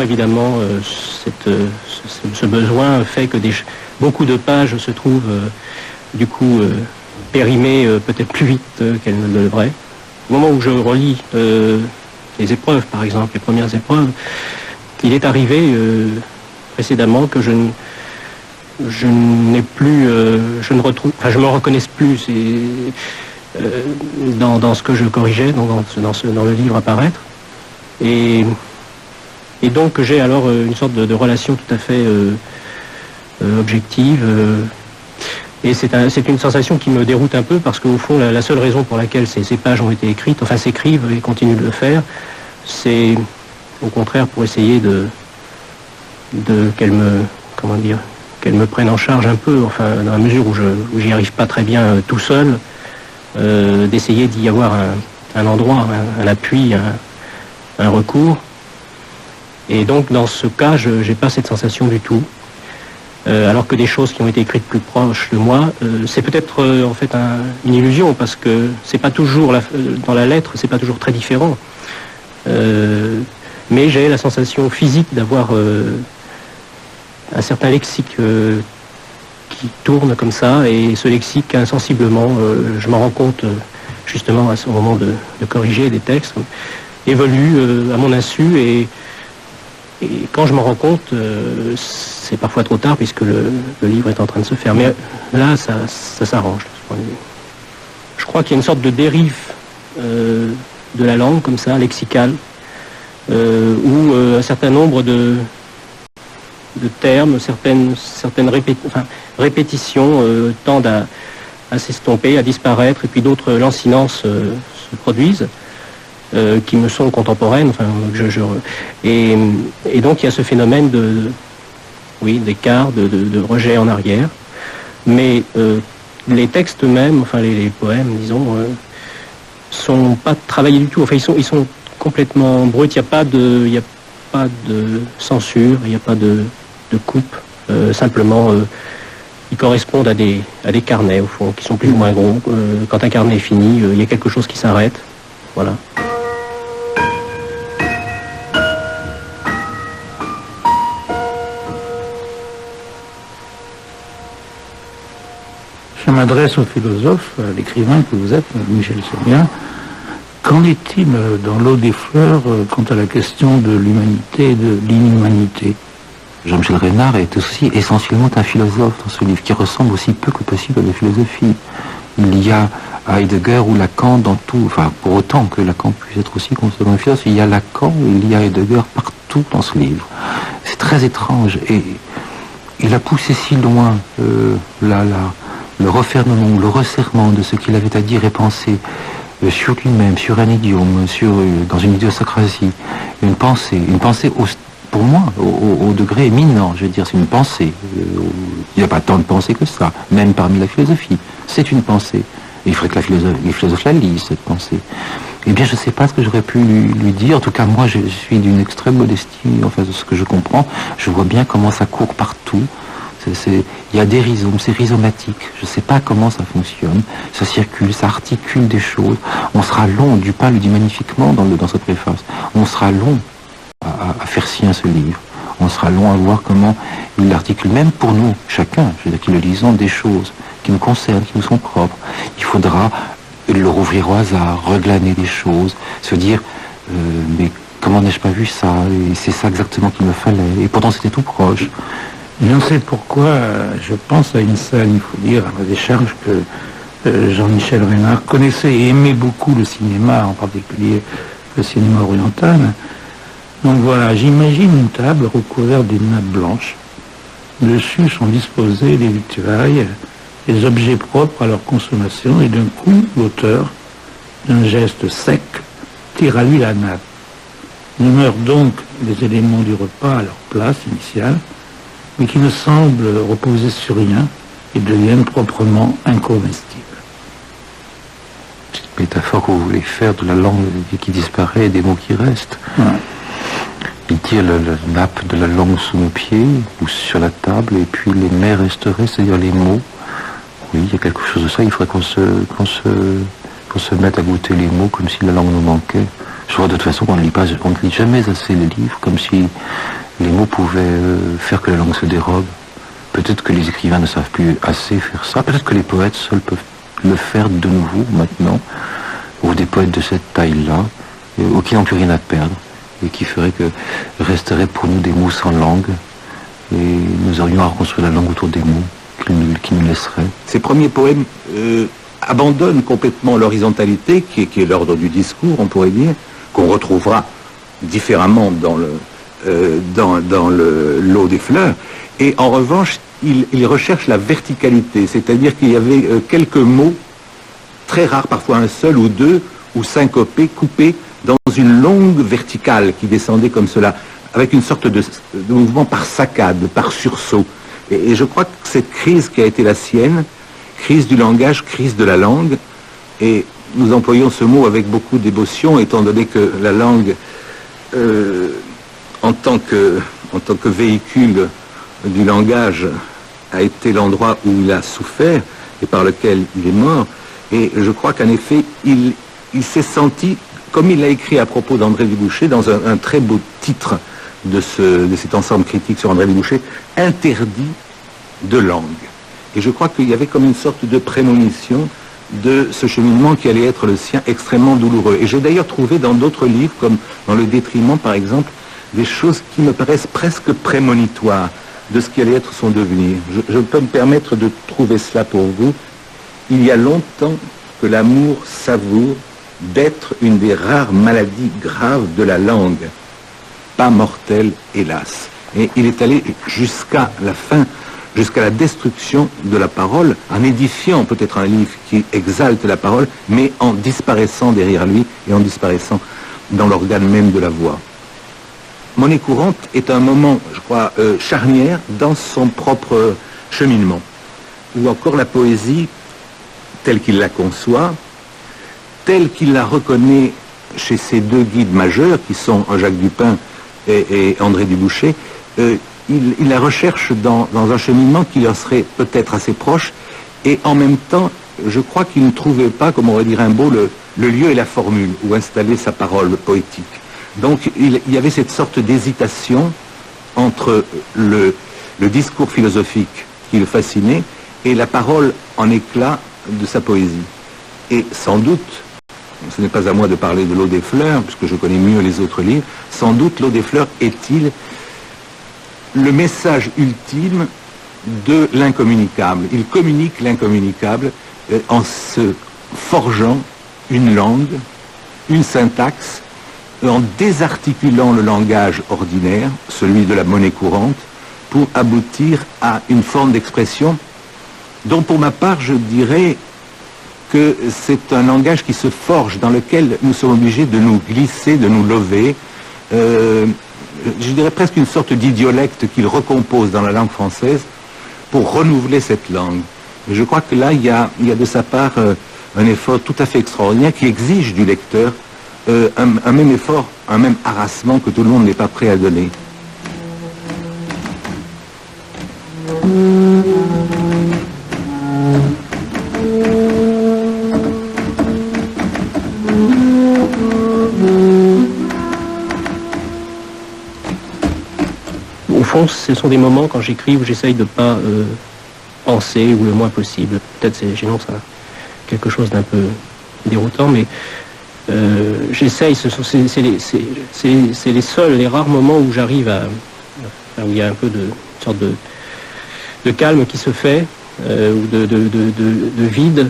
évidemment, ce besoin fait que beaucoup de pages se trouvent du coup périmées peut-être plus vite qu'elles ne le devraient. Au moment où je relis les épreuves, par exemple, les premières épreuves, il est arrivé précédemment que je n'ai plus, je ne retrouve, enfin je me reconnaisse plus dans ce que je corrigeais, dans le livre à paraître, et donc j'ai alors une sorte de relation tout à fait objective, et c'est une sensation qui me déroute un peu parce qu'au fond la seule raison pour laquelle ces pages ont été écrites, enfin s'écrivent et continuent de le faire, c'est au contraire pour essayer qu'elles me prennent en charge un peu, enfin dans la mesure où j'y arrive pas très bien tout seul, d'essayer d'y avoir un endroit, un appui, un recours. Et donc dans ce cas, je n'ai pas cette sensation du tout. Alors que des choses qui ont été écrites plus proches de moi, c'est peut-être en fait une illusion, parce que c'est pas toujours dans la lettre, c'est pas toujours très différent. Mais j'ai la sensation physique d'avoir un certain lexique qui tourne comme ça, et ce lexique, insensiblement, je m'en rends compte justement à ce moment de corriger des textes, évolue à mon insu, et quand je m'en rends compte, c'est parfois trop tard puisque le livre est en train de se faire. Mais là, ça s'arrange de ce point de vue. Je crois qu'il y a une sorte de dérive de la langue, comme ça, lexicale, où un certain nombre de termes, certaines répétitions tendent à s'estomper, à disparaître, et puis d'autres lancinances se produisent, qui me sont contemporaines. Enfin, et donc il y a ce phénomène d'écart, de rejet en arrière. Mais les textes eux-mêmes, enfin les poèmes, disons, sont pas travaillés du tout. Enfin, ils sont complètement bruts. Il n'y a pas de censure, il n'y a pas de coupe. Simplement, ils correspondent à des carnets, au fond, qui sont plus ou moins gros. Quand un carnet est fini, il y a quelque chose qui s'arrête. Voilà. Je m'adresse au philosophe, à l'écrivain que vous êtes, Michel Sermien. Qu'en est-il dans l'eau des fleurs quant à la question de l'humanité et de l'inhumanité? Jean-Michel Renard est aussi essentiellement un philosophe dans ce livre, qui ressemble aussi peu que possible à la philosophie. Il y a Heidegger ou Lacan dans tout, enfin pour autant que Lacan puisse être aussi considéré un philosophe, il y a Lacan, il y a Heidegger partout dans ce livre. C'est très étrange, et il a poussé si loin le refermement, le resserrement de ce qu'il avait à dire et penser sur lui-même, sur un idiome, dans une idiosyncrasie, une pensée pour moi, au degré éminent, je veux dire, c'est une pensée. Il n'y a pas tant de pensée que ça, même parmi la philosophie. C'est une pensée. Il faudrait que les philosophes la lisent, cette pensée. Eh bien, je ne sais pas ce que j'aurais pu lui dire. En tout cas, moi, je suis d'une extrême modestie, enfin, de ce que je comprends. Je vois bien comment ça court partout. Il y a des rhizomes, c'est rhizomatique. Je ne sais pas comment ça fonctionne. Ça circule, ça articule des choses. On sera long, Dupin le dit magnifiquement dans sa préface. On sera long à faire sien ce livre. On sera long à voir comment il l'articule, même pour nous, chacun, je veux dire, qui le lisons, des choses qui nous concernent, qui nous sont propres. Il faudra le rouvrir au hasard, reglaner des choses, se dire mais comment n'ai-je pas vu ça? Et c'est ça exactement qu'il me fallait. Et pourtant c'était tout proche. Je ne sais pourquoi, je pense à une scène, il faut dire, à la décharge, que Jean-Michel Renard connaissait et aimait beaucoup le cinéma, en particulier le cinéma oriental. Donc voilà, j'imagine une table recouverte d'une nappe blanche. Dessus sont disposés les victuailles, les objets propres à leur consommation, et d'un coup, l'auteur, d'un geste sec, tire à lui la nappe. Demeurent donc les éléments du repas à leur place initiale, mais qui ne semblent reposer sur rien et deviennent proprement incomestibles. Cette métaphore que vous voulez faire de la langue qui disparaît et des mots qui restent. Ouais. Il tire la nappe de la langue sous nos pieds ou sur la table, et puis les mets resteraient, c'est-à-dire les mots. Oui, il y a quelque chose de ça. Il faudrait qu'on se mette à goûter les mots comme si la langue nous manquait. Je Soit de toute façon, on ne lit jamais assez les livres, comme si les mots pouvaient faire que la langue se dérobe. Peut-être que les écrivains ne savent plus assez faire ça. Peut-être que les poètes seuls peuvent le faire de nouveau maintenant, ou des poètes de cette taille-là, ou qui n'ont plus rien à perdre, et qui ferait que resteraient pour nous des mots sans langue, et nous aurions à reconstruire la langue autour des mots qui nous laisseraient. Ces premiers poèmes abandonnent complètement l'horizontalité, qui est l'ordre du discours, on pourrait dire, qu'on retrouvera différemment dans l'eau des fleurs. Et en revanche, il recherche la verticalité, c'est-à-dire qu'il y avait quelques mots, très rares, parfois un seul ou deux, ou syncopés, coupés, dans une longue verticale qui descendait comme cela, avec une sorte de mouvement par saccade, par sursaut. Et je crois que cette crise qui a été la sienne, crise du langage, crise de la langue, et nous employons ce mot avec beaucoup d'émotion, étant donné que la langue, en tant que véhicule du langage, a été l'endroit où il a souffert et par lequel il est mort. Et je crois qu'en effet, il s'est senti, comme il l'a écrit à propos d'André Dubouché, dans un très beau titre de cet ensemble critique sur André Dubouché, interdit de langue. Et je crois qu'il y avait comme une sorte de prémonition de ce cheminement qui allait être le sien, extrêmement douloureux. Et j'ai d'ailleurs trouvé dans d'autres livres, comme dans Le Détriment par exemple, des choses qui me paraissent presque prémonitoires de ce qui allait être son devenir. Je peux me permettre de trouver cela pour vous. Il y a longtemps que l'amour savoure d'être une des rares maladies graves de la langue, pas mortelle, hélas. Et il est allé jusqu'à la fin, jusqu'à la destruction de la parole, en édifiant peut-être un livre qui exalte la parole, mais en disparaissant derrière lui et en disparaissant dans l'organe même de la voix. Monnaie courante est un moment, je crois, charnière dans son propre cheminement, où encore la poésie, telle qu'il la conçoit, telle qu'il la reconnaît chez ses deux guides majeurs, qui sont Jacques Dupin et André Dubouché, il la recherche dans un cheminement qui leur serait peut-être assez proche, et en même temps, je crois qu'il ne trouvait pas, comme aurait dit Rimbaud, le lieu et la formule où installer sa parole poétique. Donc il y avait cette sorte d'hésitation entre le discours philosophique qui le fascinait et la parole en éclat de sa poésie. Et sans doute, ce n'est pas à moi de parler de L'eau des fleurs, puisque je connais mieux les autres livres, sans doute L'eau des fleurs est-il le message ultime de l'incommunicable. Il communique l'incommunicable en se forgeant une langue, une syntaxe, en désarticulant le langage ordinaire, celui de la monnaie courante, pour aboutir à une forme d'expression dont, pour ma part, je dirais que c'est un langage qui se forge, dans lequel nous sommes obligés de nous glisser, de nous lever. Je dirais presque une sorte d'idiolecte qu'il recompose dans la langue française pour renouveler cette langue. Et je crois que là, il y a de sa part un effort tout à fait extraordinaire qui exige du lecteur un même effort, un même harassement que tout le monde n'est pas prêt à donner. Au fond, ce sont des moments quand j'écris où j'essaye de ne pas penser ou le moins possible. Peut-être c'est gênant, ça, quelque chose d'un peu déroutant, mais j'essaye, c'est les seuls, les rares moments où j'arrive où il y a un peu de sorte de calme qui se fait, ou de vide.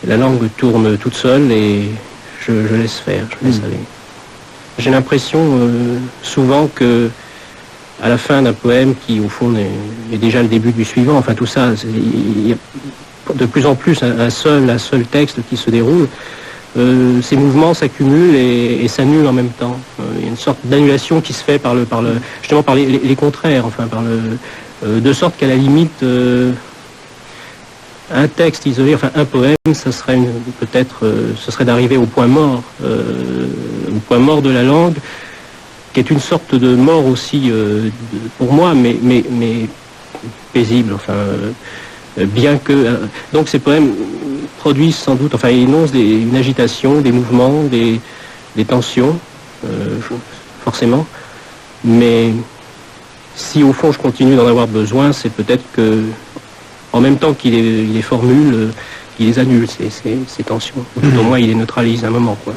La langue tourne toute seule et je laisse faire, je laisse aller. J'ai l'impression souvent que à la fin d'un poème qui, au fond, est déjà le début du suivant, enfin tout ça, il y a de plus en plus un seul texte qui se déroule. Ces mouvements s'accumulent et s'annulent en même temps. Il y a une sorte d'annulation qui se fait justement par les contraires, enfin de sorte qu'à la limite, un texte isolé, enfin un poème, ça serait ce serait d'arriver au point mort de la langue, qui est une sorte de mort aussi pour moi, mais paisible, enfin. Bien que donc ces poèmes produisent sans doute, enfin énoncent une agitation, des mouvements, des tensions, forcément. Mais si au fond je continue d'en avoir besoin, c'est peut-être que, en même temps qu'il les formule, il les annule, ces tensions. Ou tout au moins, il les neutralise à un moment, quoi.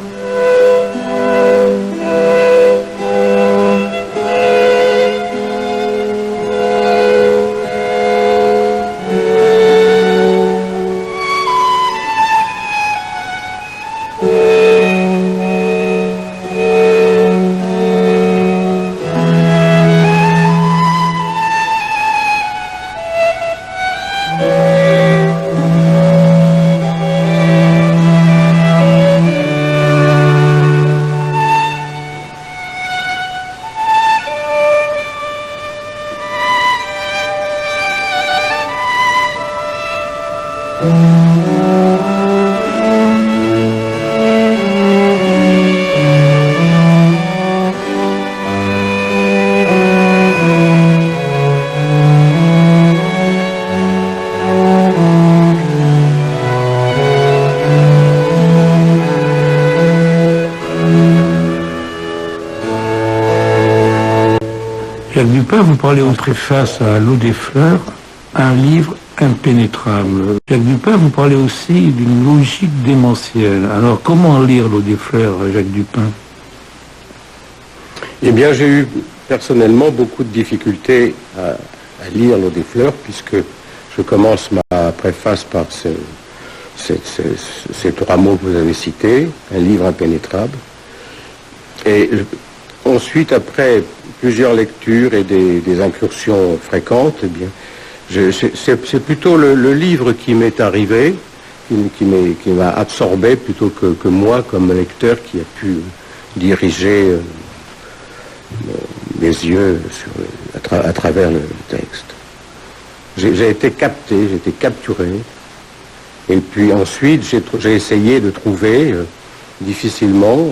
Jacques Dupin, vous parlez en préface à L'eau des fleurs, un livre impénétrable. Jacques Dupin, vous parlez aussi d'une logique démentielle. Alors, comment lire L'eau des fleurs, Jacques Dupin? Eh bien, j'ai eu personnellement beaucoup de difficultés à lire L'eau des fleurs, puisque je commence ma préface par ces trois mots que vous avez cités, un livre impénétrable. Et ensuite, après plusieurs lectures et des incursions fréquentes, eh bien, c'est plutôt le livre qui m'est arrivé, qui m'a absorbé plutôt que moi comme lecteur qui a pu diriger mes yeux à travers le texte. J'ai été capté, j'ai été capturé, et puis ensuite j'ai essayé de trouver difficilement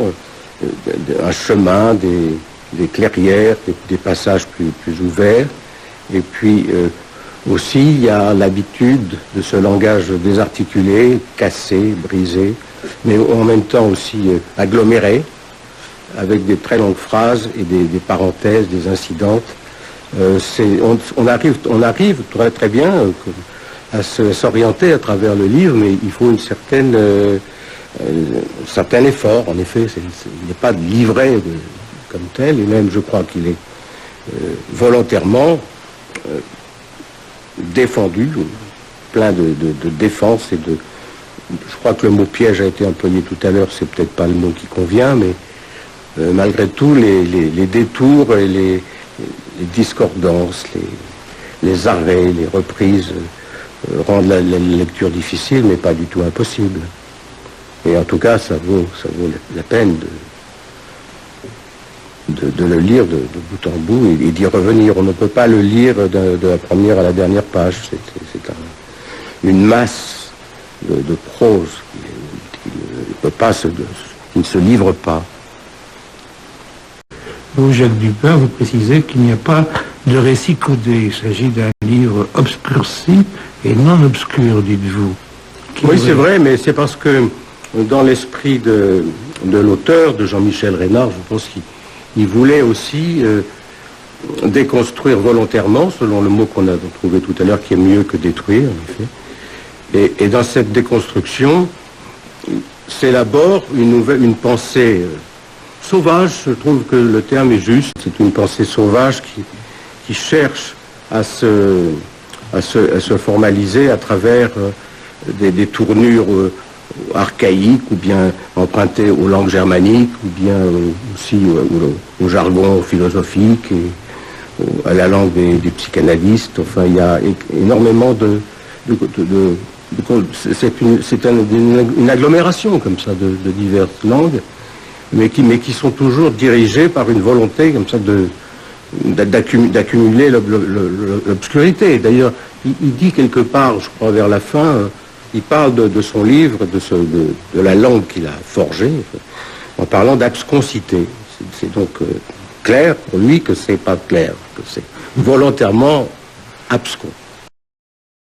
un chemin, des clairières, des passages plus ouverts, et puis aussi il y a l'habitude de ce langage désarticulé, cassé, brisé, mais en même temps aussi aggloméré, avec des très longues phrases et des parenthèses, des incidentes. On arrive très bien à s'orienter à travers le livre, mais il faut un certain effort. En effet, il n'est pas livré comme tel, et même je crois qu'il est volontairement défendu, plein de défense et de... Je crois que le mot piège a été employé tout à l'heure, c'est peut-être pas le mot qui convient, mais malgré tout, les détours et les discordances, les arrêts, les reprises rendent la lecture difficile, mais pas du tout impossible. Et en tout cas, ça vaut la peine de le lire de bout en bout et d'y revenir. On ne peut pas le lire de la première à la dernière page. C'est une masse de prose qui ne se livre pas. Vous, Jacques Dupin, vous précisez qu'il n'y a pas de récit codé. Il s'agit d'un livre obscurci et non obscur, dites-vous. Oui, c'est vrai, mais c'est parce que dans l'esprit de l'auteur, de Jean-Michel Reynard, je pense qu'il voulait aussi déconstruire volontairement, selon le mot qu'on a trouvé tout à l'heure, qui est mieux que détruire, en effet. Et dans cette déconstruction, s'élabore une pensée sauvage, je trouve que le terme est juste. C'est une pensée sauvage qui cherche à se formaliser à travers des tournures archaïques, ou bien empruntées aux langues germaniques, ou bien aussi au jargon philosophique et à la langue des psychanalystes. Enfin, il y a énormément c'est une agglomération comme ça de diverses langues, mais qui sont toujours dirigées par une volonté comme ça d'accumuler l'obscurité. D'ailleurs, il dit quelque part, je crois vers la fin, il parle de son livre, de la langue qu'il a forgée, en parlant d'absconcité. C'est donc clair pour lui que c'est pas clair, que c'est volontairement abscon.